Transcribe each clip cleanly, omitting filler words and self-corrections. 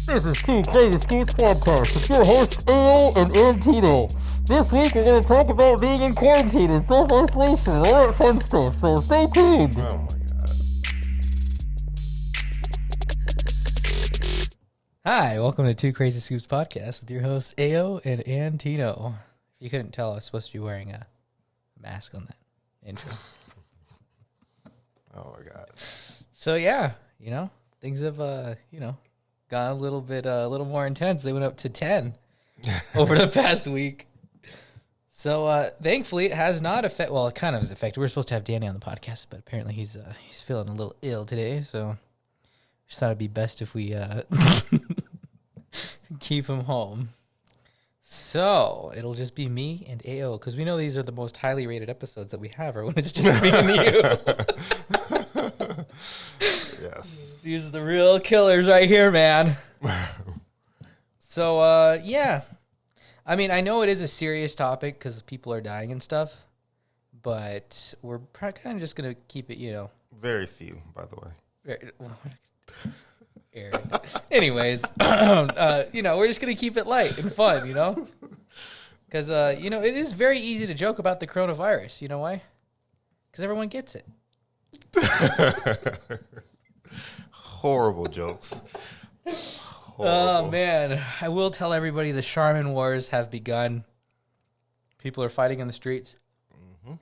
This is Two Crazy Scoots Podcast with your hosts AO and Antino. This week we're going to talk about being in quarantine and self-isolation and all that fun stuff, so stay tuned. Oh my god. Hi, welcome to Two Crazy Scoops Podcast with your hosts AO and Antino. If you couldn't tell, I was supposed to be wearing a mask on that intro. Oh my god. So yeah, things have gone a little more intense. They went up to 10 over the past week. So thankfully it has not affected. Well, it kind of has affected. We were supposed to have Danny on the podcast, but apparently he's feeling a little ill today. So just thought it'd be best if we keep him home. So it'll just be me and AO, because we know these are the most highly rated episodes that we have, or when it's just me and you. Yes. These are the real killers right here, man. So, yeah. I mean, I know it is a serious topic because people are dying and stuff, but we're kind of just going to keep it, Very few, by the way. Aaron. Anyways, we're just going to keep it light and fun, Because, it is very easy to joke about the coronavirus. You know why? Because everyone gets it. Horrible jokes. Oh, man. I will tell everybody the Charmin Wars have begun. People are fighting in the streets. Mm-hmm.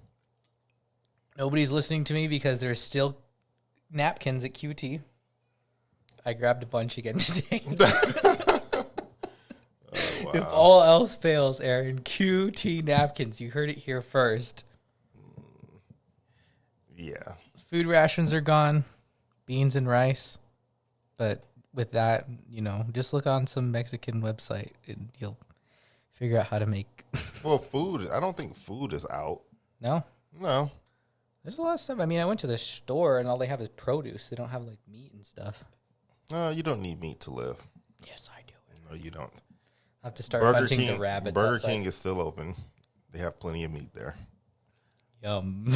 Nobody's listening to me because there's still napkins at QT. I grabbed a bunch again today. Oh, wow. If all else fails, Aaron, QT napkins. You heard it here first. Yeah. Food rations are gone. Beans and rice. But with that, just look on some Mexican website and you'll figure out how to make. Well, food. I don't think food is out. No? No. There's a lot of stuff. I mean, I went to the store and all they have is produce. They don't have like meat and stuff. No, you don't need meat to live. Yes, I do. No, you don't. I have to start hunting the rabbits Burger outside. King is still open. They have plenty of meat there. Yum.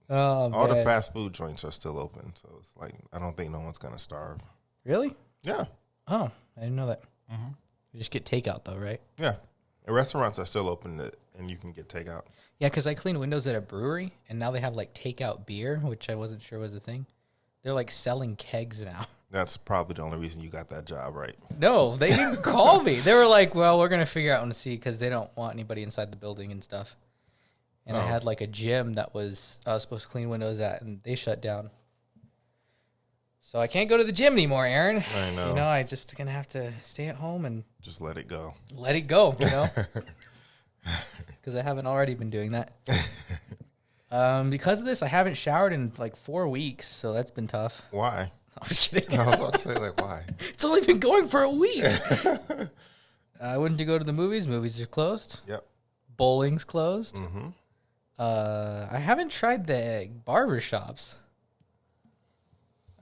Oh, All the man. fast food joints are still open, so it's like I don't think no one's gonna starve. Really? Yeah. Oh, I didn't know that. Mm-hmm. You just get takeout though, right? Yeah. The restaurants are still open, and you can get takeout. Yeah, because I cleaned windows at a brewery, and now they have like takeout beer, which I wasn't sure was a thing. They're like selling kegs now. That's probably the only reason you got that job, right? No, they didn't call me. They were like, well, we're going to figure out and see because they don't want anybody inside the building and stuff. And I had like a gym that I was supposed to clean windows at, and they shut down. So I can't go to the gym anymore, Aaron. I know. I just going to have to stay at home and Just let it go. let it go, because I haven't already been doing that. Because of this, I haven't showered in like 4 weeks, so that's been tough. Why? I was kidding. I was about to say, like, why? It's only been going for a week. I went to go to the movies. Movies are closed. Yep. Bowling's closed. Mm-hmm. I haven't tried the barber shops.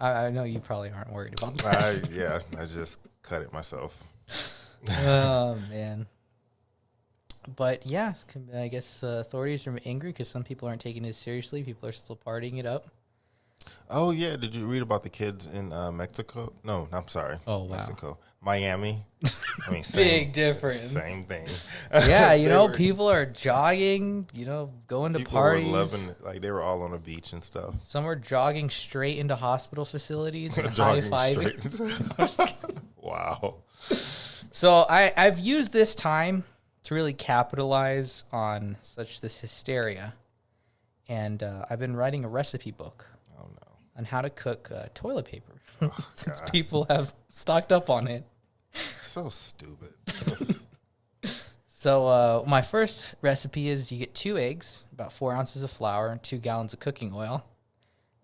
I know you probably aren't worried about that. I just cut it myself. Oh, man. But, yeah, I guess authorities are angry because some people aren't taking it seriously. People are still partying it up. Oh, yeah. Did you read about the kids in Mexico? No, I'm sorry. Oh, wow. Mexico. Miami. I mean, Big difference. Same thing. Yeah, people are jogging, going to People parties. were loving it. Like, they were all on the beach and stuff. Some were jogging straight into hospital facilities and Jogging high-fiving. straight. Wow. So I've used this time to really capitalize on this hysteria. And I've been writing a recipe book on how to cook toilet paper since people have stocked up on it. So stupid. So my first recipe is you get 2 eggs, about 4 ounces of flour, and 2 gallons of cooking oil.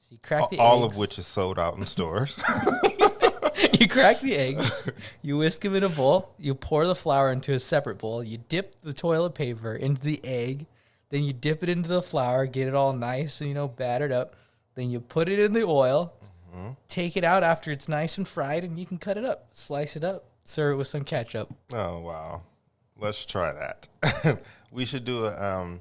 So you crack the All eggs. of which is sold out in stores. You crack the eggs, you whisk them in a bowl, you pour the flour into a separate bowl, you dip the toilet paper into the egg, then you dip it into the flour, get it all nice and, battered up. Then you put it in the oil, take it out after it's nice and fried, and you can cut it up, slice it up, serve it with some ketchup. Oh, wow. Let's try that. We should do a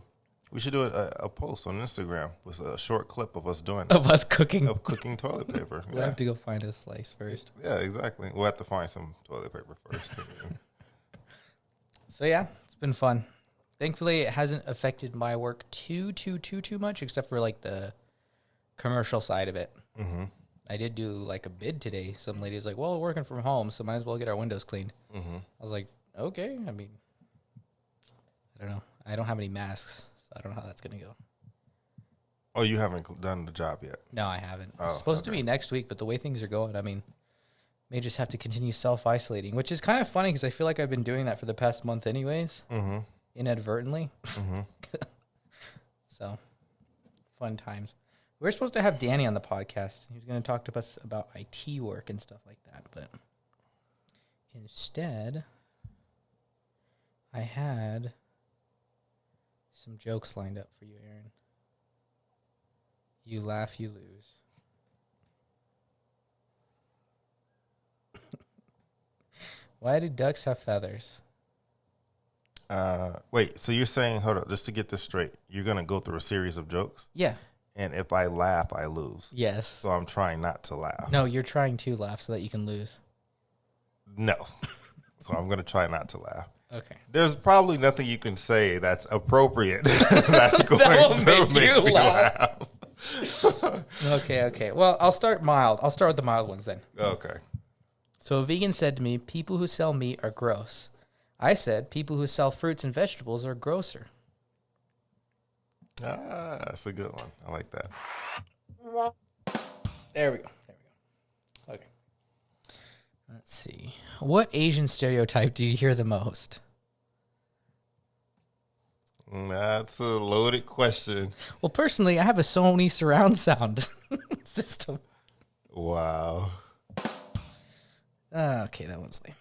We should do a post on Instagram with a short clip of us doing Of us cooking. of cooking toilet paper. We'll have to go find a slice first. Yeah, exactly. We'll have to find some toilet paper first. So yeah, it's been fun. Thankfully, it hasn't affected my work too much, except for like the commercial side of it. Mm-hmm. I did do like a bid today. Some lady was like, "Well, we're working from home, so might as well get our windows cleaned." Mm-hmm. I was like, "Okay." I mean, I don't know. I don't have any masks, so I don't know how that's gonna go. Oh, you haven't done the job yet? No, I haven't. Oh, It's supposed to be next week, but the way things are going, I mean, may just have to continue self-isolating, which is kind of funny because I feel like I've been doing that for the past month anyways, inadvertently. So, fun times. We were supposed to have Danny on the podcast. He was going to talk to us about IT work and stuff like that, but instead, I had some jokes lined up for you, Aaron. You laugh, you lose. Why do ducks have feathers? Wait, so you're saying, hold up, just to get this straight, you're going to go through a series of jokes, Yeah. and if I laugh, I lose. Yes. So I'm trying not to laugh. No, you're trying to laugh so that you can lose. No. So I'm going to try not to laugh. Okay. There's probably nothing you can say that's appropriate that's going will to make make you me laugh. laugh. Okay. Well, I'll start mild. I'll start with the mild ones then. Okay. So a vegan said to me, people who sell meat are gross. I said, people who sell fruits and vegetables are grosser. Ah, that's a good one. I like that. There we go. Okay. Let's see. What Asian stereotype do you hear the most? That's a loaded question. Well, personally, I have a Sony surround sound system. Wow. Okay, that one's lame.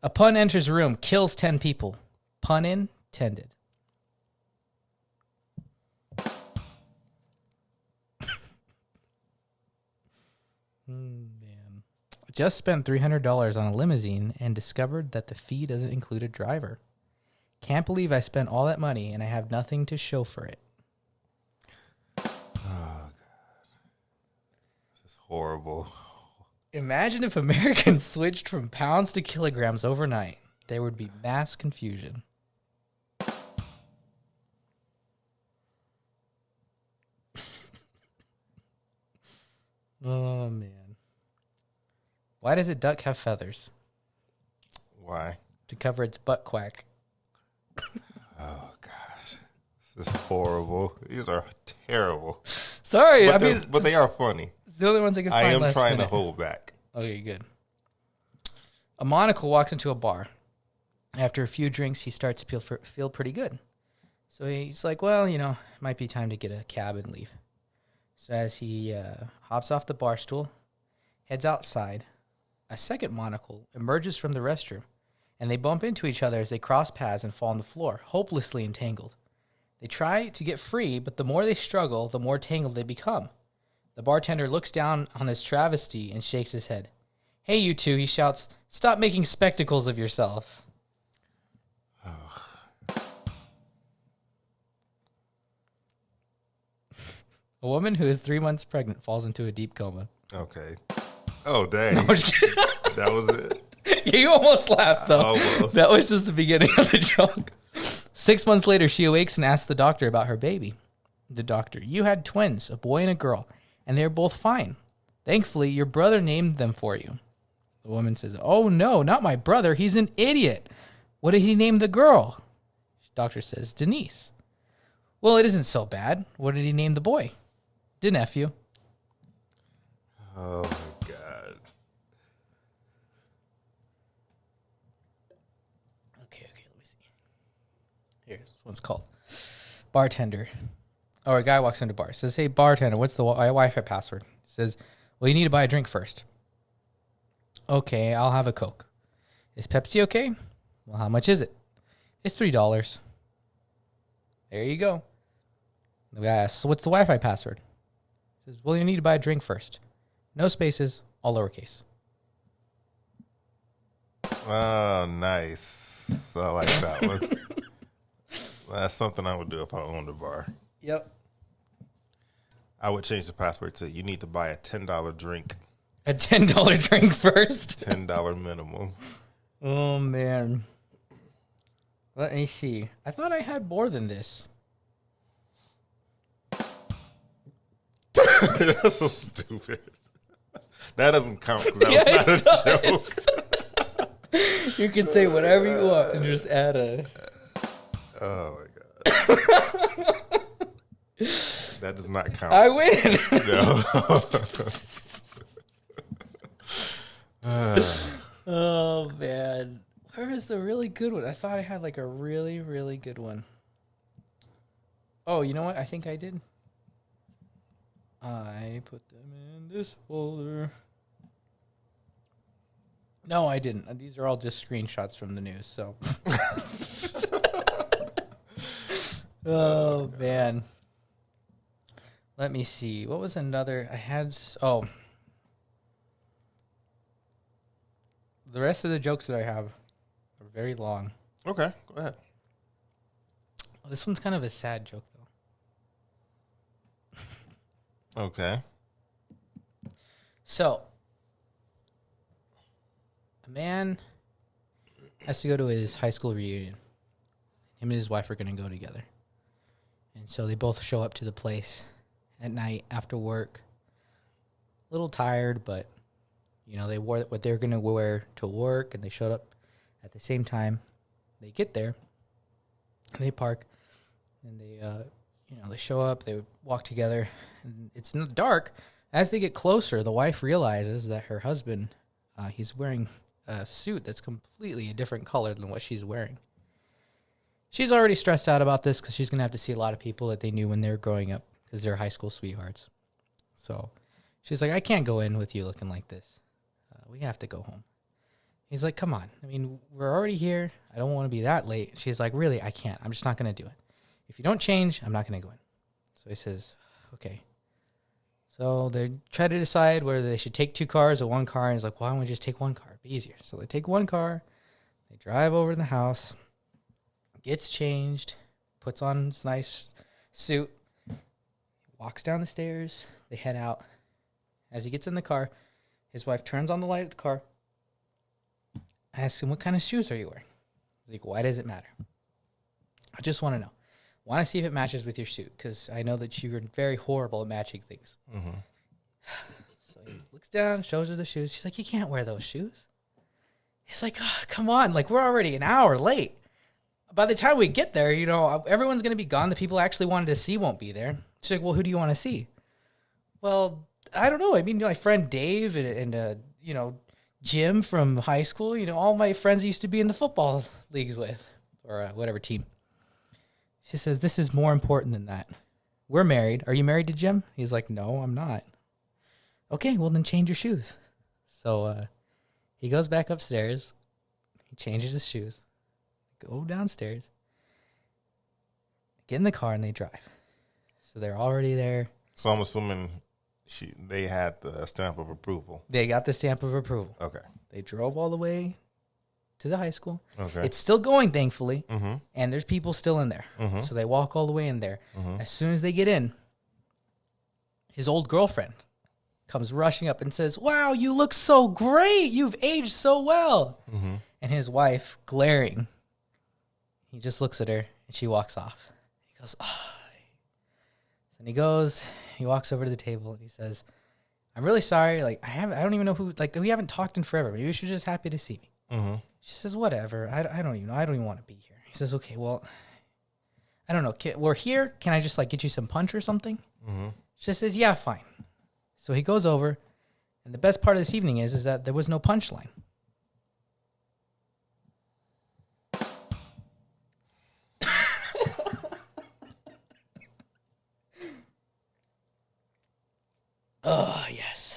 A pun enters a room, kills 10 people. Pun intended. Man. Just spent $300 on a limousine and discovered that the fee doesn't include a driver. Can't believe I spent all that money and I have nothing to show for it. Oh, God. This is horrible. Imagine if Americans switched from pounds to kilograms overnight. There would be mass confusion. Oh, man. Why does a duck have feathers? Why? To cover its butt quack. Oh, gosh. This is horrible. These are terrible. Sorry, But they are funny. it's the only ones I can find. I am last trying to minute. hold back. Okay, good. A monocle walks into a bar. After a few drinks, he starts to feel pretty good. So he's like, well, it might be time to get a cab and leave. So as he hops off the bar stool, heads outside, a second monocle emerges from the restroom, and they bump into each other as they cross paths and fall on the floor, hopelessly entangled. They try to get free, but the more they struggle, the more tangled they become. The bartender looks down on this travesty and shakes his head. Hey, you two, he shouts, stop making spectacles of yourself. A woman who is 3 months pregnant falls into a deep coma. Okay. Oh, dang. I'm just kidding. That was it. You almost laughed, though. Almost. That was just the beginning of the joke. 6 months later, she awakes and asks the doctor about her baby. The doctor, you had twins, a boy and a girl, and they're both fine. Thankfully, your brother named them for you. The woman says, oh, no, not my brother. He's an idiot. What did he name the girl? The doctor says, Denise. Well, it isn't so bad. What did he name the boy? De nephew. Oh, my God. Okay, let me see. Here, this one's called Bartender. Or a guy walks into a bar. Says, hey, bartender, what's the Wi-Fi password? Says, well, you need to buy a drink first. Okay, I'll have a Coke. Is Pepsi okay? Well, how much is it? It's $3. There you go. The guy asks, so what's the Wi-Fi password? Says, well, you need to buy a drink first. No spaces, all lowercase. Oh, nice. I like that one. That's something I would do if I owned a bar. Yep. I would change the password to you need to buy a $10 drink. A $10 drink first. $10 minimum. Oh, man. Let me see. I thought I had more than this. That's so stupid. That doesn't count because that was not a joke. You can say whatever you want and just add a... Oh, my God. That does not count. I win. No. Oh, man. Where is the really good one? I thought I had like a really, really good one. Oh, you know what? I think I did. I put them in this folder. No, I didn't. These are all just screenshots from the news, so. Oh, man. Let me see. What was another? I had. Oh. The rest of the jokes that I have are very long. Okay, go ahead. This one's kind of a sad joke, though. Okay. So, a man has to go to his high school reunion. Him and his wife are going to go together. And so they both show up to the place at night after work. A little tired, but, you know, they wore what they're going to wear to work, and they showed up at the same time. They get there, they park, and they, they show up, they walk together, and it's not dark. As they get closer, the wife realizes that her husband, he's wearing a suit that's completely a different color than what she's wearing. She's already stressed out about this because she's going to have to see a lot of people that they knew when they were growing up because they're high school sweethearts. So she's like, I can't go in with you looking like this. We have to go home. He's like, come on. I mean, we're already here. I don't want to be that late. She's like, really, I can't. I'm just not going to do it. If you don't change, I'm not going to go in. So he says, okay. So they try to decide whether they should take 2 cars or 1 car. And he's like, why don't we just take 1 car? It'd be easier. So they take 1 car. They drive over to the house. Gets changed. Puts on his nice suit. Walks down the stairs. They head out. As he gets in the car, his wife turns on the light of the car. Asks him, what kind of shoes are you wearing? He's like, why does it matter? I just want to know. Want to see if it matches with your suit, because I know that you're very horrible at matching things. Mm-hmm. So he looks down, shows her the shoes. She's like, you can't wear those shoes. He's like, oh, come on. Like, we're already an hour late. By the time we get there, you know, everyone's going to be gone. The people I actually wanted to see won't be there. She's like, well, who do you want to see? Well, I don't know. I mean, my friend Dave and Jim from high school, you know, all my friends I used to be in the football leagues with, or whatever team. She says, this is more important than that. We're married. Are you married to Jim? He's like, no, I'm not. Okay, well, then change your shoes. So he goes back upstairs. He changes his shoes. Go downstairs. Get in the car, and they drive. So they're already there. So I'm assuming they had the stamp of approval. They got the stamp of approval. Okay. They drove all the way to the high school. Okay. It's still going, thankfully, Mm-hmm. and there's people still in there. Mm-hmm. So they walk all the way in there. Mm-hmm. As soon as they get in, his old girlfriend comes rushing up and says, wow, you look so great. You've aged so well. Mm-hmm. And his wife, glaring, he just looks at her, and she walks off. He goes, oh. And he walks over to the table, and he says, I'm really sorry. Like, I don't even know who, like, we haven't talked in forever. Maybe you're just happy to see me. Mm-hmm. She says, whatever. I don't even know. I don't even want to be here. He says, okay, well, I don't know. We're here. Can I just, like, get you some punch or something? Mm-hmm. She says, yeah, fine. So he goes over, and the best part of this evening is that there was no punchline. Oh, yes.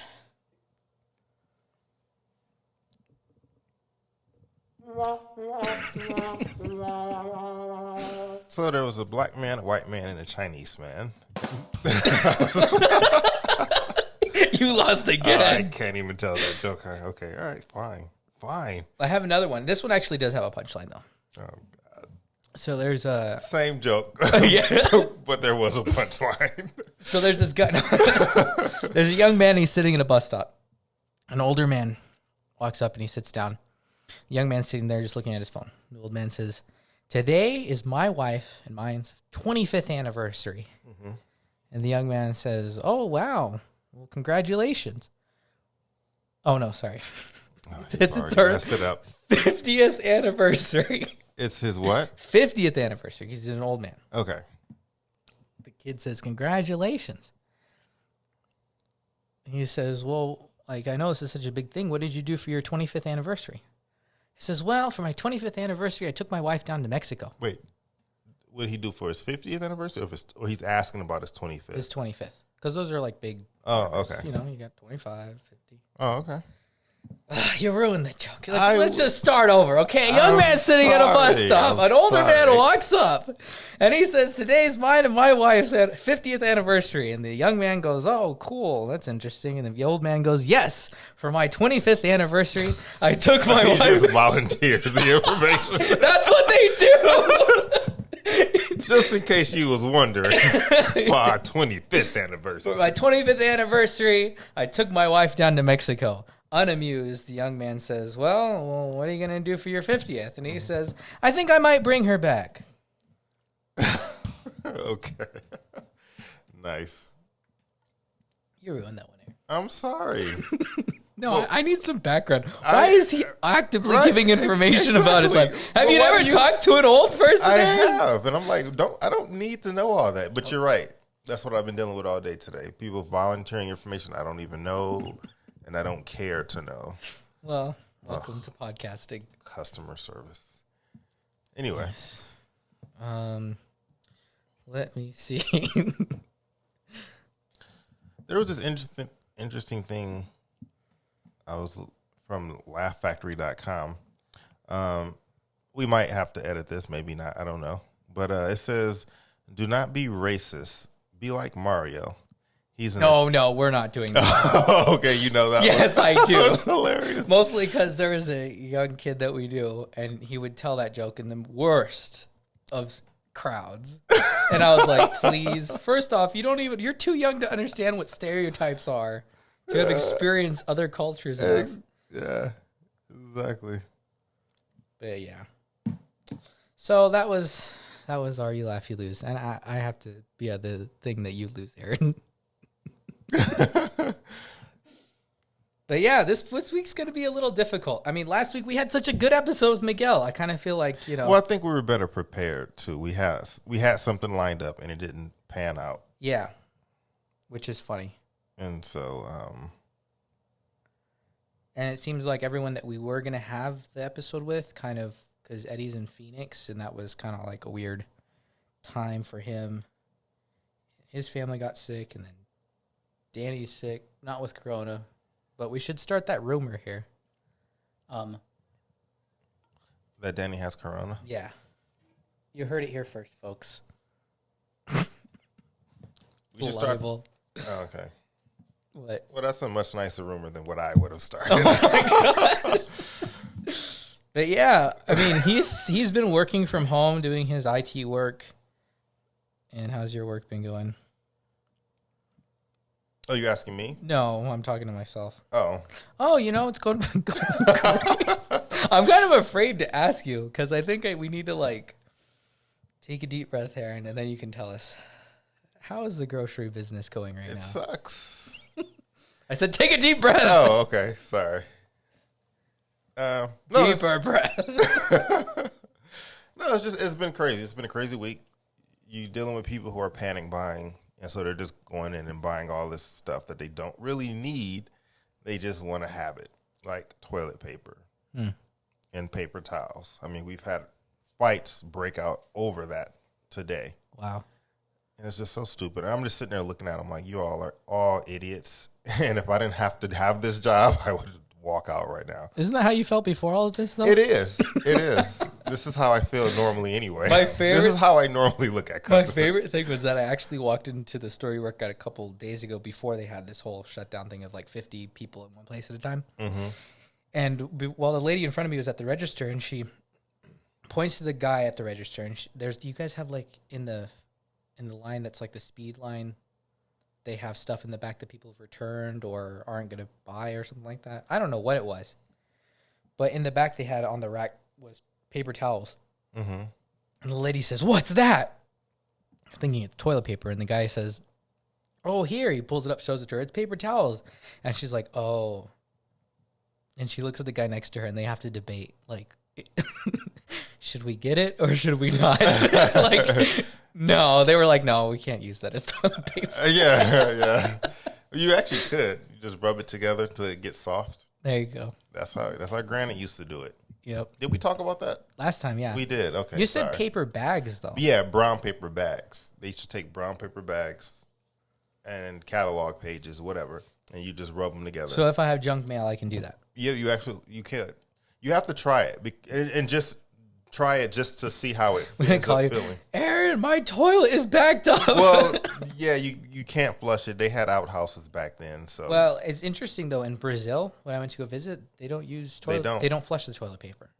So there was a black man, a white man, and a Chinese man. You lost again. I can't even tell that joke. Okay, all right, fine. I have another one. This one actually does have a punchline, though. Oh, God. So there's a Same joke. yeah. But there was a punchline. So there's this guy. There's a young man. He's sitting in a bus stop. An older man walks up and he sits down. The young man's sitting there just looking at his phone. The old man says, "Today is my wife and mine's 25th anniversary." Mm-hmm. And the young man says, "Oh, wow. Well, congratulations." Oh, no, sorry. Oh, It's her messed it up. 50th anniversary. It's his what? 50th anniversary. He's an old man. Okay. The kid says, "Congratulations." He says, "Well, like, I know this is such a big thing. What did you do for your 25th anniversary?" He says, "Well, for my 25th anniversary, I took my wife down to Mexico." Wait. What did he do for his 50th anniversary? Or he's asking about his 25th? His 25th. Because those are like big. Oh, okay. You know, you got 25, 50. Oh, okay. You ruined the joke. Like, let's just start over, okay? A young I'm man sitting at a bus sorry. stop. I'm An older man sorry. walks up, and he says, "Today's mine and my wife's 50th anniversary." And the young man goes, "Oh, cool. That's interesting." And the old man goes, "Yes, for my 25th anniversry, I took my He wife." just volunteers the information. That's what they do. Just in case you was wondering. For our 25th anniversary. For my 25th anniversary, I took my wife down to Mexico. Unamused, the young man says, well, what are you going to do for your 50th? And he says, "I think I might bring her back." Okay. Nice. You ruined that one, Aaron. I'm sorry. No, I need some background. Why is he actively giving information about his Exactly. life? Have Well, you why never do you- talked to an old person, I Aaron? have. And I'm like, I don't need to know all that. But you're right. That's what I've been dealing with all day today. People volunteering information I don't even know and I don't care to know. Well, welcome to podcasting. Customer service. Anyway. Let me see. There was this interesting thing. I was from laughfactory.com. We might have to edit this, maybe not. I don't know. But it says, "Do not be racist. Be like Mario. He's an No, we're not doing that. Okay, you know that. Yes, one. I do. That's hilarious. Mostly because there was a young kid that we knew, and he would tell that joke in the worst of crowds. And I was like, please. First off, you're too young to understand what stereotypes are, to have experienced other cultures. Yeah, exactly. But yeah. So that was our You Laugh, You Lose. And I have to be the thing that you lose, Aaron. But yeah, this week's going to be a little difficult. I mean, last week we had such a good episode with Miguel. I kind of feel like, Well, I think we were better prepared too. We had something lined up and it didn't pan out. Yeah, which is funny. And so, And it seems like everyone that we were going to have the episode with kind of, because Eddie's in Phoenix, and that was kind of like a weird time for him. His family got sick, and then Danny's sick, not with Corona. But we should start that rumor here. that Danny has corona. Yeah. You heard it here first, folks. We should start. Reliable. Oh, okay. What? Well, that's a much nicer rumor than what I would have started. But yeah, I mean, he's been working from home, doing his IT work. And how's your work been going? Oh, you asking me? No, I'm talking to myself. Oh. Oh, it's going great. I'm kind of afraid to ask you because I think we need to take a deep breath, Aaron, and then you can tell us. How is the grocery business going right now? It sucks. I said, take a deep breath. Oh, okay. Sorry. No, Deeper breath. No, it's been crazy. It's been a crazy week. You dealing with people who are panic buying, and so they're just going in and buying all this stuff that they don't really need. They just want to have it, like toilet paper and paper towels. I mean, we've had fights break out over that today. Wow. And it's just so stupid. I'm just sitting there looking at them like, you all are all idiots. And if I didn't have to have this job, I would walk out right now. Isn't that how you felt before all of this, though? It is. It is. This is how I feel normally anyway. My favorite- This is how I normally look at My customers. favorite thing was that I actually walked into the store you work at a couple days ago before they had this whole shutdown thing of 50 people in one place at a time. Mm-hmm. And while the lady in front of me was at the register, and she points to the guy at the register, and do you guys have like in the line that's like the speed line? They have stuff in the back that people have returned or aren't going to buy or something like that. I don't know what it was, but in the back they had on the rack was paper towels. Mm-hmm. And the lady says, "What's that?" I'm thinking it's toilet paper, and the guy says, "Oh, here." He pulls it up, shows it to her. It's paper towels, and she's like, "Oh." And she looks at the guy next to her, and they have to debate like, should we get it or should we not? Like. No, they were like, no, we can't use that as toilet paper. Yeah. You actually could. You just rub it together to get soft. There you go. That's how Granny used to do it. Yep. Did we talk about that? Last time, yeah. We did. Okay. You said paper bags, though. Yeah, brown paper bags. They used to take brown paper bags and catalog pages, whatever, and you just rub them together. So if I have junk mail, I can do that. Yeah, you could. You have to try it and just try it just to see how it ends up feeling. Aaron, my toilet is backed up. Well, yeah, you can't flush it. They had outhouses back then, so. Well, it's interesting though. In Brazil, when I went to go visit, they don't use toilet. They don't flush the toilet paper.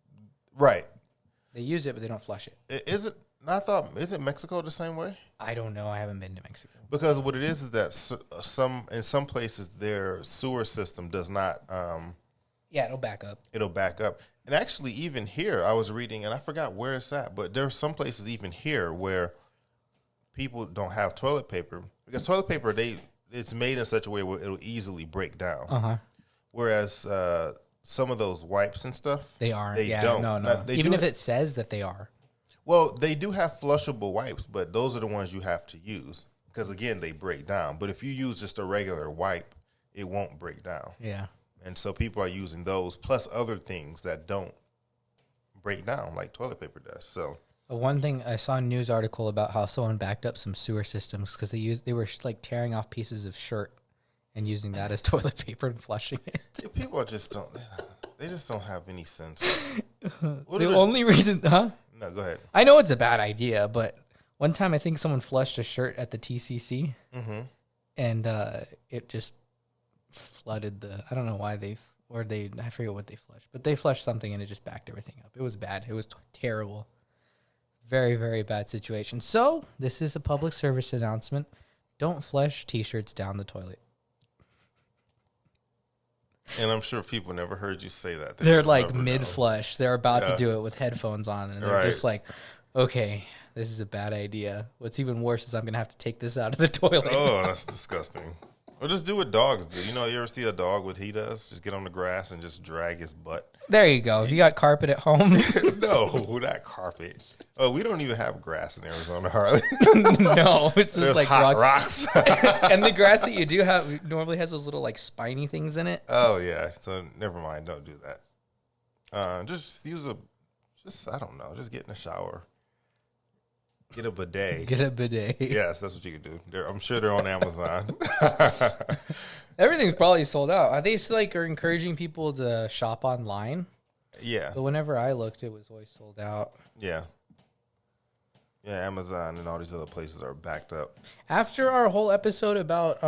Right. They use it, but they don't flush it. Isn't Mexico the same way? I don't know. I haven't been to Mexico. Because what it is that in some places their sewer system does not. Yeah, it'll back up. It'll back up. And actually, even here, I was reading, and I forgot where it's at, but there are some places even here where people don't have toilet paper. Because toilet paper, it's made in such a way where it'll easily break down. Uh-huh. Whereas some of those wipes and stuff, they aren't. They don't. No. Even if it says that they are. Well, they do have flushable wipes, but those are the ones you have to use. Because, again, they break down. But if you use just a regular wipe, it won't break down. Yeah. And so people are using those plus other things that don't break down like toilet paper does. So one thing I saw a news article about how someone backed up some sewer systems because they were like tearing off pieces of shirt and using that as toilet paper and flushing it. People just don't have any sense. The only reason, huh? No, go ahead. I know it's a bad idea, but one time I think someone flushed a shirt at the TCC, and it just flooded I don't know why I forget what they flushed, but they flushed something and it just backed everything up. It was bad. It was terrible. Very, very bad situation. So this is a public service announcement. Don't flush T-shirts down the toilet. And I'm sure people never heard you say that. They're like mid-flush. They're about to do it with headphones on, and they're just like, okay, this is a bad idea. What's even worse is I'm going to have to take this out of the toilet. Oh, that's disgusting. Or just do what dogs do. You ever see a dog, what he does? Just get on the grass and just drag his butt. There you go. If you got carpet at home. No, not carpet. Oh, we don't even have grass in Arizona, Harley. No, it's just There's like hot rocks. And the grass that you do have normally has those little like spiny things in it. Oh, yeah. So never mind. Don't do that. Just I don't know. Just get in the shower. Get a bidet. Get a bidet. Yes, that's what you can do. I'm sure they're on Amazon. Everything's probably sold out. Are they are encouraging people to shop online? Yeah. But whenever I looked, it was always sold out. Yeah. Yeah, Amazon and all these other places are backed up. After our whole episode about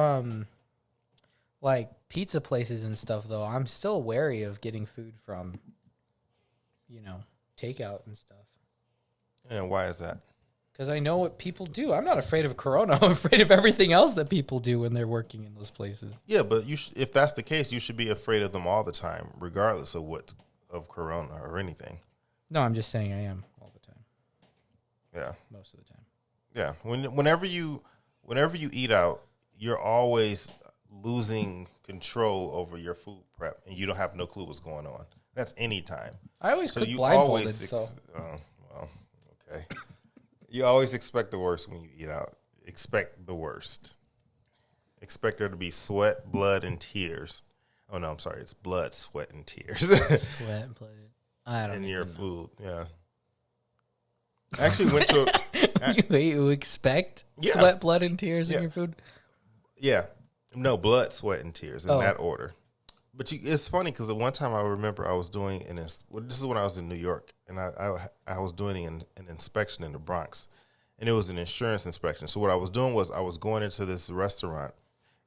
like pizza places and stuff, though, I'm still wary of getting food from, takeout and stuff. And why is that? Because I know what people do. I'm not afraid of Corona. I'm afraid of everything else that people do when they're working in those places. Yeah, but if that's the case, you should be afraid of them all the time, regardless of Corona or anything. No, I'm just saying I am all the time. Yeah. Most of the time. Yeah. Whenever you eat out, you're always losing control over your food prep, and you don't have no clue what's going on. That's any time. I always cook blindfolded, okay. You always expect the worst when you eat out. Expect the worst. Expect there to be sweat, blood, and tears. Oh, no, I'm sorry. It's blood, sweat, and tears. Sweat and blood. I don't know. In your food, yeah. I actually went to... You expect sweat, blood, and tears in your food? Yeah. No, blood, sweat, and tears in that order. But it's funny because the one time I remember I was doing this is when I was in New York, and I was doing an inspection in the Bronx, and it was an insurance inspection. So what I was doing was I was going into this restaurant,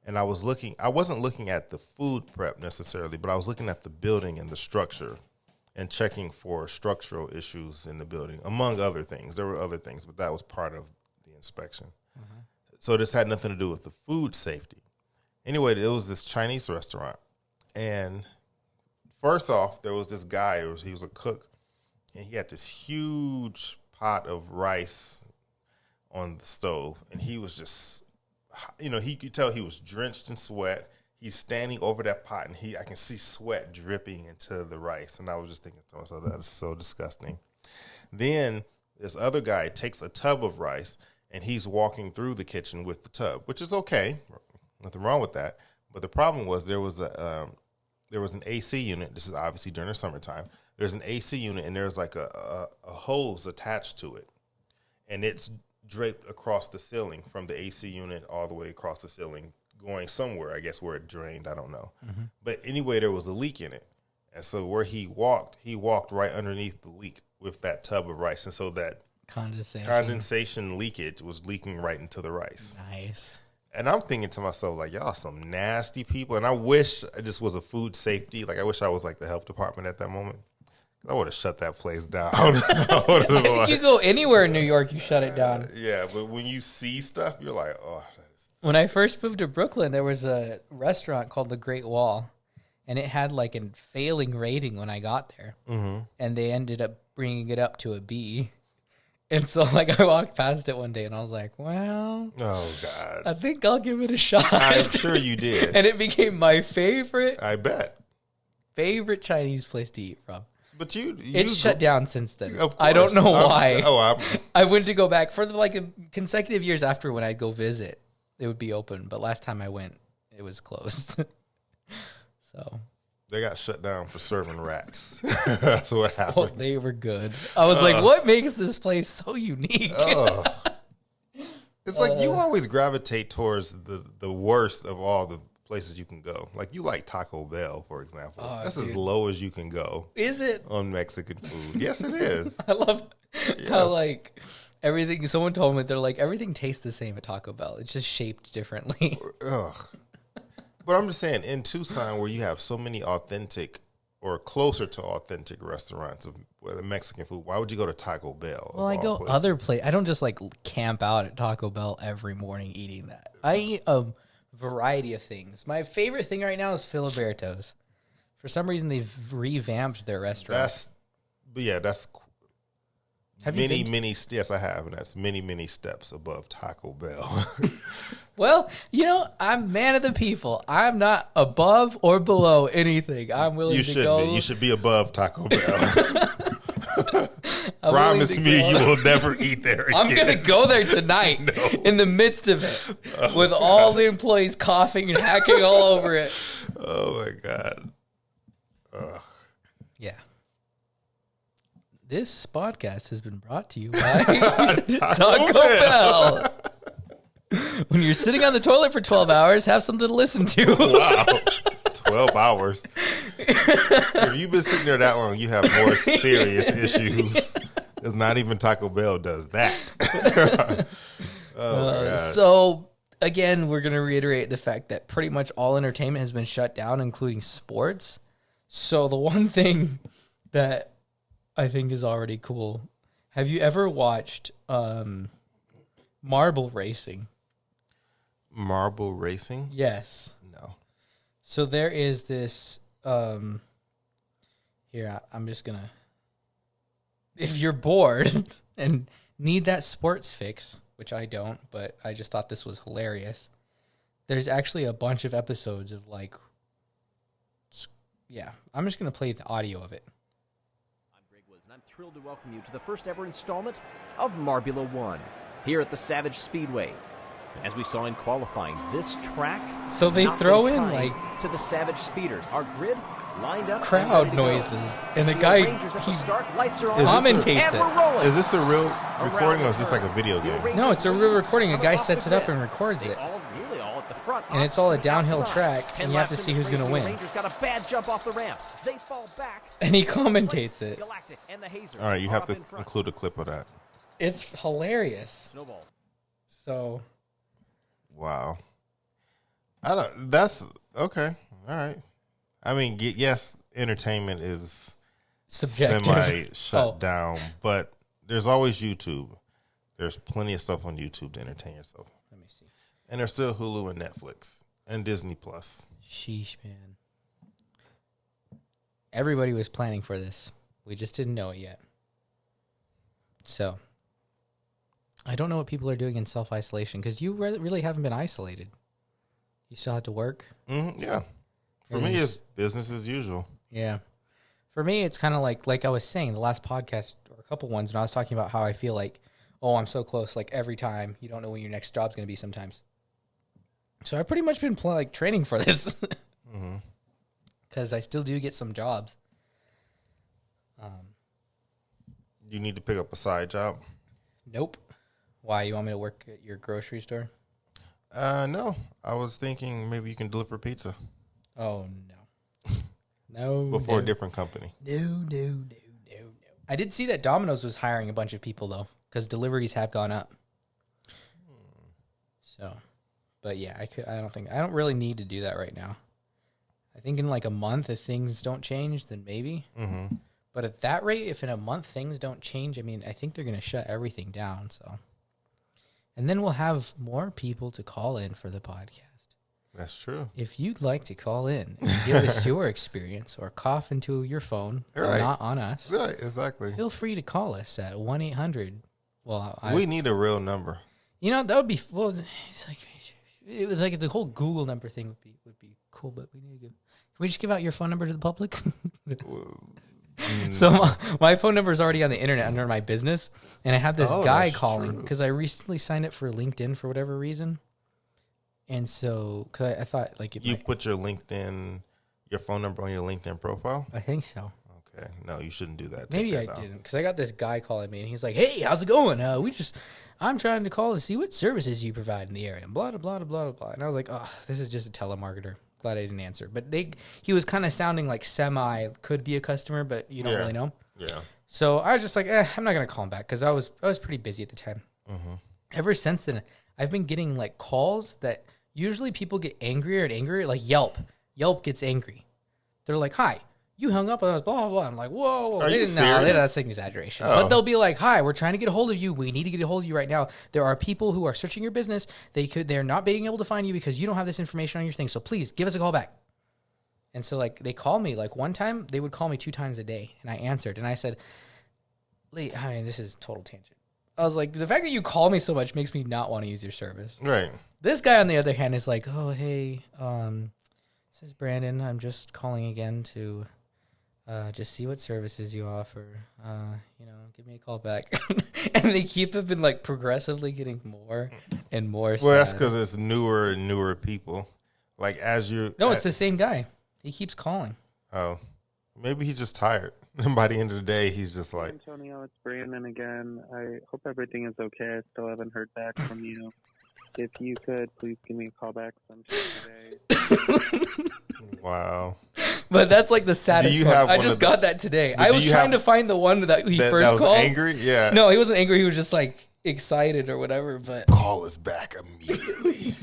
and I wasn't looking at the food prep necessarily, but I was looking at the building and the structure and checking for structural issues in the building, among other things. There were other things, but that was part of the inspection. So this had nothing to do with the food safety. Anyway, it was this Chinese restaurant. And first off, there was this guy, he was a cook, and he had this huge pot of rice on the stove. And he was just, he could tell he was drenched in sweat. He's standing over that pot, and I can see sweat dripping into the rice. And I was just thinking to myself, that is so disgusting. Then this other guy takes a tub of rice, and he's walking through the kitchen with the tub, which is okay. Nothing wrong with that. But the problem was there was an AC unit. This is obviously during the summertime. There's an AC unit, and there's like a hose attached to it. And it's draped across the ceiling from the AC unit all the way across the ceiling, going somewhere, I guess, where it drained. I don't know. Mm-hmm. But anyway, there was a leak in it. And so where he walked right underneath the leak with that tub of rice. And so that condensation leakage was leaking right into the rice. Nice. And I'm thinking to myself, like, y'all some nasty people. And I wish this was a food safety. Like, I wish I was like the health department at that moment. I would have shut that place down. I think you go anywhere in New York, you shut it down. Yeah, but when you see stuff, you're like, oh. When I first moved to Brooklyn, there was a restaurant called The Great Wall, and it had like a failing rating when I got there. Mm-hmm. And they ended up bringing it up to a B. And so, like, I walked past it one day, and I was like, well, oh, God. I think I'll give it a shot. I'm sure you did. And it became my favorite. I bet. Favorite Chinese place to eat from. But it's shut down since then. I don't know why. I went to go back for consecutive years after when I'd go visit. It would be open, but last time I went, it was closed. So they got shut down for serving rats. That's what happened. Oh, they were good. I was like, what makes this place so unique? It's like you always gravitate towards the worst of all the places you can go. Like you like Taco Bell, for example. That's as low as you can go. Is it? On Mexican food. Yes, it is. I love how like everything, someone told me, they're like, everything tastes the same at Taco Bell. It's just shaped differently. Ugh. But I'm just saying, in Tucson, where you have so many authentic or closer to authentic restaurants of Mexican food, why would you go to Taco Bell? Well, I go places? Other places. I don't just like camp out at Taco Bell every morning eating that. I eat a variety of things. My favorite thing right now is Filiberto's. For some reason, they've revamped their restaurant. That's have many. Yes, I have, and that's many steps above Taco Bell. Well, I'm man of the people. I'm not above or below anything. I'm willing to go. You should be above Taco Bell. Promise me you will never eat there again. I'm going to go there tonight in the midst of it with all the employees coughing and hacking all over it. Oh, my God. Yeah. This podcast has been brought to you by Taco Bell. When you're sitting on the toilet for 12 hours, have something to listen to. Wow. 12 hours. If you've been sitting there that long, you have more serious issues. Because not even Taco Bell does that. Oh, my God. So, again, we're going to reiterate the fact that pretty much all entertainment has been shut down, including sports. So, the one thing that I think is already cool, have you ever watched marble racing? Marble racing? Yes. No. So there is this, here, I'm just going to, if you're bored and need that sports fix, which I don't, but I just thought this was hilarious, there's actually a bunch of episodes of like, I'm just going to play the audio of it. I'm Greg Woods, and I'm thrilled to welcome you to the first ever installment of Marbula One here at the Savage Speedway. As we saw in qualifying, this track so they throw in like to the Savage Speeders. Our grid lined up, crowd noises, and the guy commentates it. Is this a real recording, or is this like a video game? No, it's a real recording. A guy sets it up and records it, and it's all a downhill track, and you have to see who's going to win. Got a bad jump off the ramp. They fall back, and he commentates it. All right, you have to include a clip of that. It's hilarious. So. Wow. That's okay. All right. I mean, yes, entertainment is subjective. semi shut Oh. down, but there's always YouTube. There's plenty of stuff on YouTube to entertain yourself. Let me see. And there's still Hulu and Netflix and Disney Plus. Sheesh, man. Everybody was planning for this. We just didn't know it yet. So, I don't know what people are doing in self-isolation because you really haven't been isolated. You still have to work. Yeah. For me, it's business as usual. Yeah. For me, it's kind of like I was saying the last podcast or a couple ones when I was talking about how I feel like, oh, I'm so close. Like every time, you don't know when your next job's going to be sometimes. So I've pretty much been training for this because I still do get some jobs. You need to pick up a side job? Nope. Why? You want me to work at your grocery store? No. I was thinking maybe you can deliver pizza Oh, no. No. before no. a different company. No. I did see that Domino's was hiring a bunch of people, though, because deliveries have gone up. So, but yeah, I don't really need to do that right now. I think in like a month, if things don't change, then maybe. Mm-hmm. But at that rate, if in a month things don't change, I mean, I think they're going to shut everything down. So, and then we'll have more people to call in for the podcast. That's true. If you'd like to call in and give us your experience or cough into your phone, Right. not on us, Right, exactly. feel free to call us at 1-800. Well, We need a real number. that would be it was like the whole Google number thing would be cool, but we need to can we just give out your phone number to the public? So my phone number is already on the internet under my business, and I have this guy that's calling true. because I recently signed up for LinkedIn for whatever reason, and so cause I thought like You put your phone number on your LinkedIn profile? I think so. Okay. No, you shouldn't do that. Take Maybe that I down. didn't because I got this guy calling me and he's like, "Hey, how's it going? I'm trying to call to see what services you provide in the area." And blah blah blah blah blah. And I was like, "Oh, this is just a telemarketer." Glad I didn't answer. But he was kind of sounding like could be a customer, but you don't really know. Yeah. So I was just like, I'm not gonna call him back because I was pretty busy at the time. Mm-hmm. Ever since then, I've been getting like calls that usually people get angrier and angrier. Like Yelp gets angry. They're like, "Hi, you hung up on us, blah blah blah." I'm like, "Whoa, Are you No, serious? that's an exaggeration." Oh. But they'll be like, "Hi, we're trying to get a hold of you. We need to get a hold of you right now. There are people who are searching your business. They're not being able to find you because you don't have this information on your thing. So please give us a call back." And so like they call me like one time they would call me 2 times a day, and I answered and I said, this is total tangent. I was like, the fact that you call me so much makes me not want to use your service. Right. This guy, on the other hand, is like, "Oh, hey, this is Brandon. I'm just calling again to just see what services you offer. Give me a call back." And they have been like progressively getting more and more. Well, that's sad. because it's newer and newer people. Like No, it's the same guy. He keeps calling. Oh, maybe he's just tired. And by the end of the day, he's just like, Antonio, it's Brandon again. I hope everything is okay. I still haven't heard back from you. If you could, please give me a call back sometime today. wow. But that's like the saddest you one. have I one just of the- got that today. But I do was you trying have- to find the one that he That first was called. angry? Yeah. No, he wasn't angry. He was just like excited or whatever. But Call us back immediately.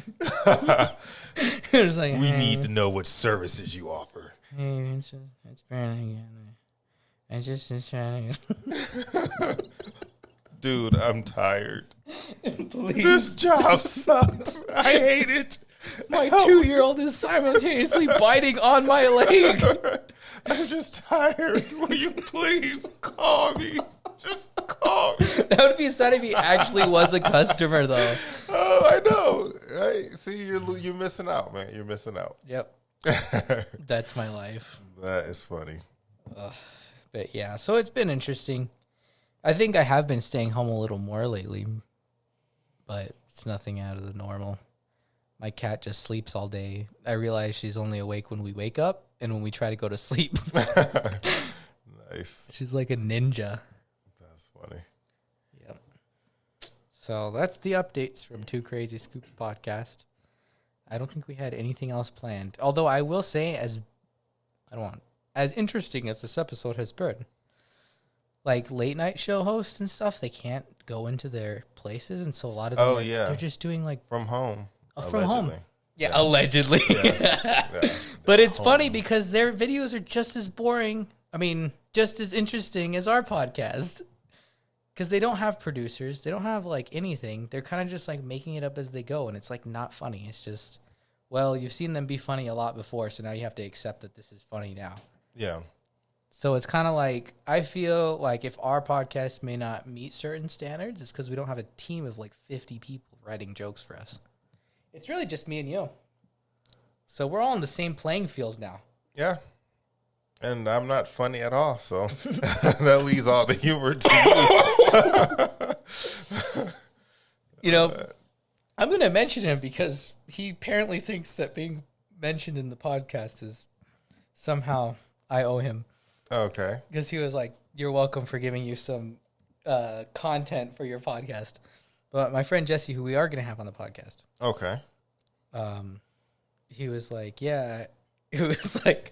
he was like, We "Hey, need to know what services you offer. Hey, it's Brandon again. I just trying to Dude, I'm tired. please. This job sucks. I hate it. My 2-year-old is simultaneously biting on my leg. I'm just tired. Will you please call me? Just call me. That would be sad if he actually was a customer, though. Oh, I know. Right? See, you're missing out, man. You're missing out. Yep, that's my life. That is funny. But yeah, so it's been interesting. I think I have been staying home a little more lately, but it's nothing out of the normal. My cat just sleeps all day. I realize she's only awake when we wake up and when we try to go to sleep. Nice. She's like a ninja. That's funny. Yep. So that's the updates from Two Crazy Scoops podcast. I don't think we had anything else planned. Although I will say, as interesting as this episode has been, like late night show hosts and stuff, they can't go into their places, and so a lot of them they're just doing like From home. from home. allegedly. Yeah, allegedly. Yeah. But it's funny because their videos are just as boring. I mean, just as interesting as our podcast. Because they don't have producers. They don't have, like, anything. They're kind of just, like, making it up as they go. And it's, like, not funny. It's just, well, you've seen them be funny a lot before, so now you have to accept that this is funny now. Yeah. So it's kind of like, I feel like if our podcast may not meet certain standards, it's because we don't have a team of, like, 50 people writing jokes for us. It's really just me and you. So we're all on the same playing field now. Yeah. And I'm not funny at all, so that leaves all the humor to you. You know, I'm going to mention him because he apparently thinks that being mentioned in the podcast is somehow I owe him. Okay. Because he was like, you're welcome for giving you some content for your podcast. But my friend Jesse, who we are going to have on the podcast, Okay. he was like, yeah, it was like,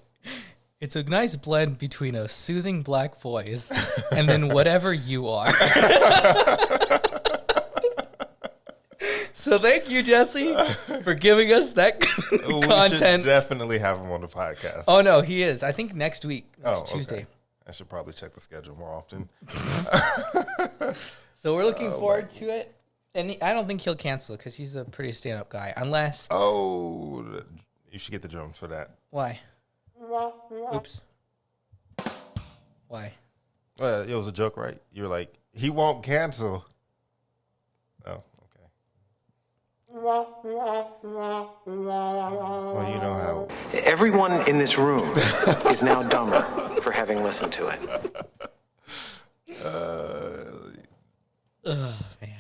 it's a nice blend between a soothing black voice and then whatever you are. So thank you, Jesse, for giving us that We content. should definitely have him on the podcast. Oh, no, he is. I think next week, next okay. Tuesday. I should probably check the schedule more often. So we're looking forward to it. And I don't think he'll cancel because he's a pretty stand-up guy. Unless... Oh, you should get the drums for that. Why? Oops. Why? Well, it was a joke, right? You were like, he won't cancel. Oh, okay. Well, you know how. Everyone in this room is now dumber for having listened to it. Oh, man.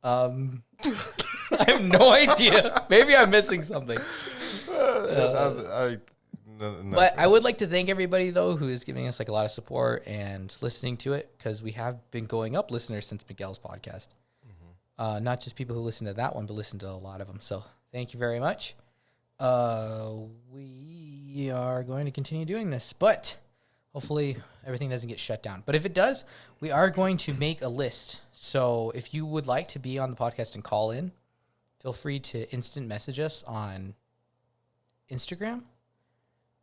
I have no idea. Maybe I'm missing something. But I would like to thank everybody, though, who is giving us like a lot of support and listening to it, because we have been going up listeners since Miguel's podcast. Not just people who listen to that one, but listen to a lot of them. So thank you very much. We are going to continue doing this, but hopefully everything doesn't get shut down. But if it does, we are going to make a list. So if you would like to be on the podcast and call in, feel free to instant message us on Instagram,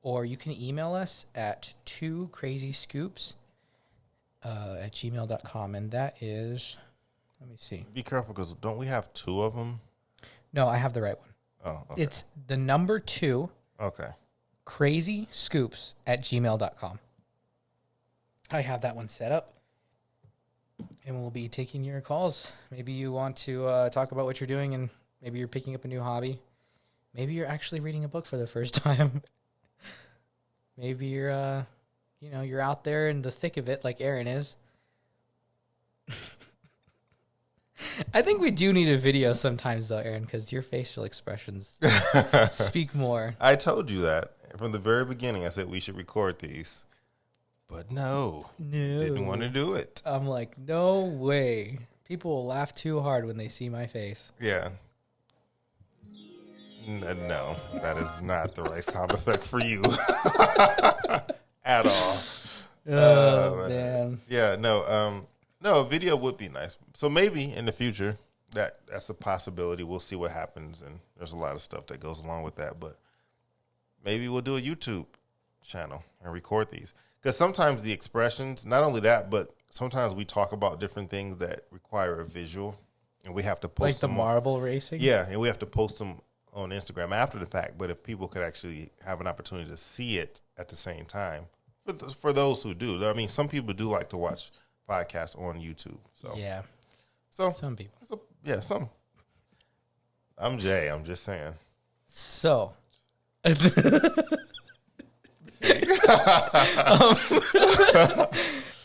or you can email us at 2crazyscoops at gmail.com. And that is, let me see. Be careful, because don't we have two of them? No, I have the right one. Oh, okay. It's the number 2, Okay. crazyscoops at gmail.com. I have that one set up, and we'll be taking your calls. Maybe you want to talk about what you're doing, and maybe you're picking up a new hobby. Maybe you're actually reading a book for the first time. Maybe you're, you're out there in the thick of it like Aaron is. I think we do need a video sometimes, though, Aaron, because your facial expressions speak more. I told you that from the very beginning. I said we should record these, but no, didn't want to do it. I'm like, no way. People will laugh too hard when they see my face. Yeah. No, that is not the right sound effect for you at all. Oh, man. Yeah, no, a video would be nice. So maybe in the future, that's a possibility. We'll see what happens, and there's a lot of stuff that goes along with that. But maybe we'll do a YouTube channel and record these, because sometimes the expressions, not only that, but sometimes we talk about different things that require a visual, and we have to post Like the them marble racing? Yeah, and we have to post them on Instagram after the fact. But if people could actually have an opportunity to see it at the same time, for those who do, I mean, some people do like to watch podcasts on YouTube. So Yeah. so Some people. some. I'm Jay. I'm just saying. So.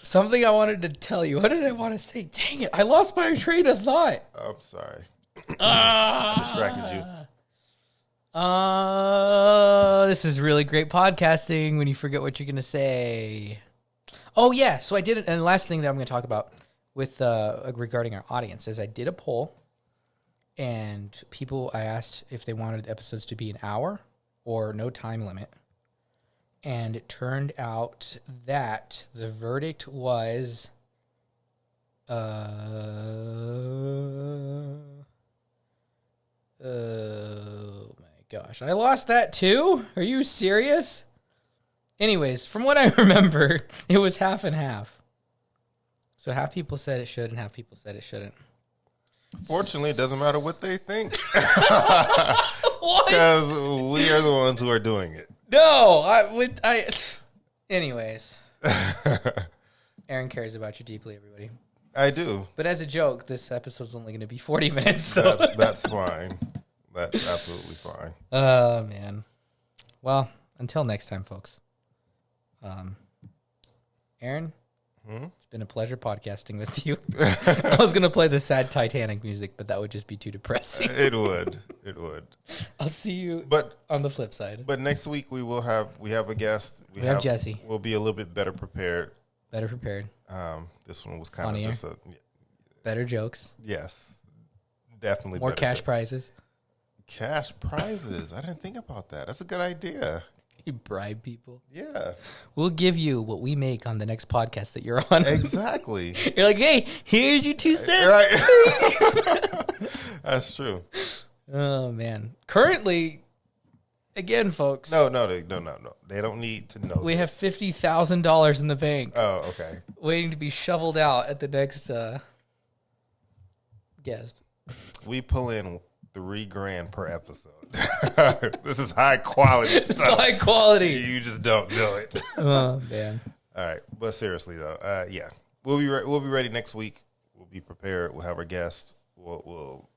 Something I wanted to tell you. What did I want to say? Dang it. I lost my train of thought. I'm sorry. Distracted you. This is really great podcasting when you forget what you're going to say. Oh, yeah. So I did it. And the last thing that I'm going to talk about with regarding our audience is I did a poll, and I asked if they wanted episodes to be an hour or no time limit. And it turned out that the verdict was oh my gosh. I lost that too? Are you serious? Anyways, from what I remember, it was half and half. So half people said it should and half people said it shouldn't. Fortunately, it doesn't matter what they think. What? Because we are the ones who are doing it. No, anyways. Aaron cares about you deeply, everybody. I do. But as a joke, this episode's only going to be 40 minutes. So. That's fine. That's absolutely fine. Oh, man. Well, until next time, folks. Aaron, it's been a pleasure podcasting with you. I was going to play the sad Titanic music, but that would just be too depressing. It would. I'll see you on the flip side. But next week we have a guest. We have Jesse. We'll be a little bit better prepared. This one was kind funnier. of just better jokes. Yes, definitely more better cash jokes. Prizes. Cash prizes. I didn't think about that. That's a good idea. You bribe people. Yeah, we'll give you what we make on the next podcast that you're on. Exactly. You're like, hey, here's your 2 cents. Right. That's true. Oh man. Currently, again, folks. No. They don't need to know. We have $50,000 in the bank. Oh, okay. Waiting to be shoveled out at the next guest. We pull in $3,000 per episode. This is high quality stuff. It's high quality. You just don't know it. Oh man. All right, but seriously though, yeah, we'll be ready next week. We'll be prepared. We'll have our guests. We'll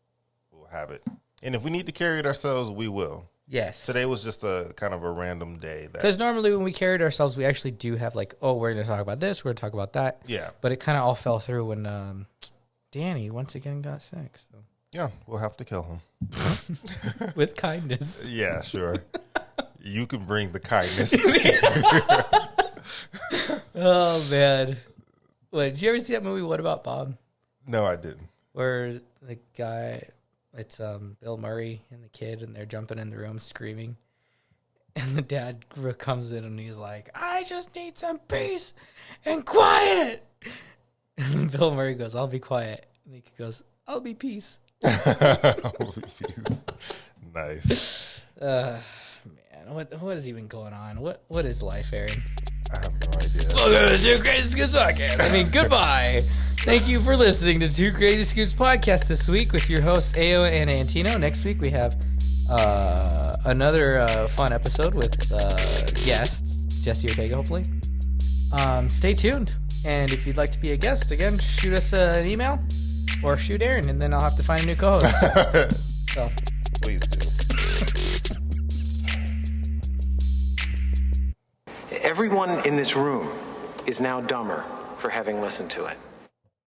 have it. And if we need to carry it ourselves, we will. Yes. Today was just a kind of a random day. Because normally when we carried ourselves, we actually do have like, oh, we're going to talk about this, we're going to talk about that. Yeah. But it kind of all fell through when Danny once again got sick. So. Yeah, we'll have to kill him. With kindness. Yeah, sure. You can bring the kindness. Oh, man. Wait, did you ever see that movie, What About Bob? No, I didn't. Where the guy... It's Bill Murray and the kid, and they're jumping in the room screaming. And the dad comes in, and he's like, I just need some peace and quiet. And then Bill Murray goes, I'll be quiet. And the kid goes, I'll be peace. Nice. Man, what is even going on? What is life, Aaron? I have no idea. Welcome to Two Crazy Scoots Podcast. I mean, goodbye. Thank you for listening to Two Crazy Scoots Podcast this week with your hosts, Ao and Antino. Next week, we have another fun episode with guests, Jesse Ortega, hopefully. Stay tuned. And if you'd like to be a guest, again, shoot us an email or shoot Aaron, and then I'll have to find a new co-host. So. Please do. Everyone in this room is now dumber for having listened to it.